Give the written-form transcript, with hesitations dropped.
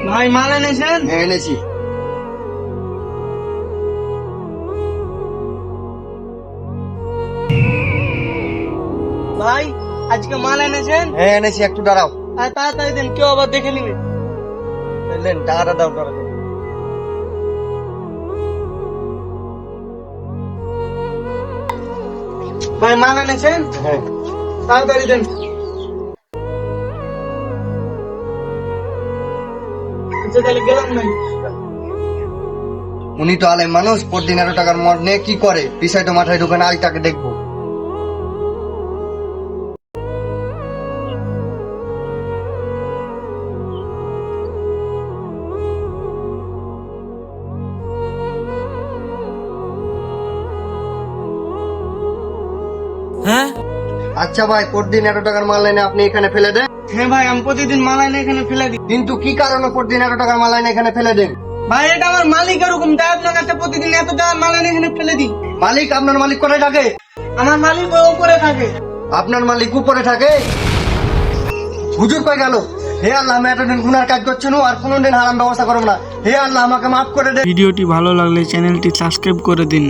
ভাই মাল এনেছেন? হ্যাঁ এনেছি। ভাই আজকে মাল এনেছেন? হ্যাঁ এনেছি, একটু দাঁড়াও। আর তাড়াতাড়ি দেন, কেউ আবার দেখে নিবে। লেন টাকাটা দাও টাকাটা। ভাই মাল এনেছেন? হ্যাঁ তাড়াতাড়ি দেন। আচ্ছা তাহলে গেলাম নাই। উনি তো আলেম মানুষ, প্রতিদিন 1 টাকার মদ নিয়ে কি করে, পিছাই তো মাথায় ঢুকে না, আজ তাকে দেখবো। হ্যাঁ আচ্ছা ভাই, প্রতিদিন 1 টাকার মাল এনে আপনি এখানে ফেলে দেন, হ্যাঁ ভাই, আমি প্রতিদিন মাল এনে এখানে ফেলে দিই। কিন্তু কি কারণে প্রতিদিন 1 টাকার মাল এনে এখানে ফেলে দেন? ভাই এটা আমার মালিক এরকম, তাই আপনার কাছে প্রতিদিন এত টাকা মাল এনে এখানে ফেলে দিই। মালিক? আপনার মালিক কোথায় থাকে? আমার মালিক ওই উপরে থাকে। আপনার মালিক উপরে থাকে? হুজুর কই গেল? হে আল্লাহ, আমি এতদিন গুনার কাজ করছি না, আর কোনোদিন হারাম ব্যবস্থা করবো না। হে আল্লাহ, আমাকে মাফ করে দে। ভিডিওটি ভালো লাগলে চ্যানেলটি সাবস্ক্রাইব করে দিন।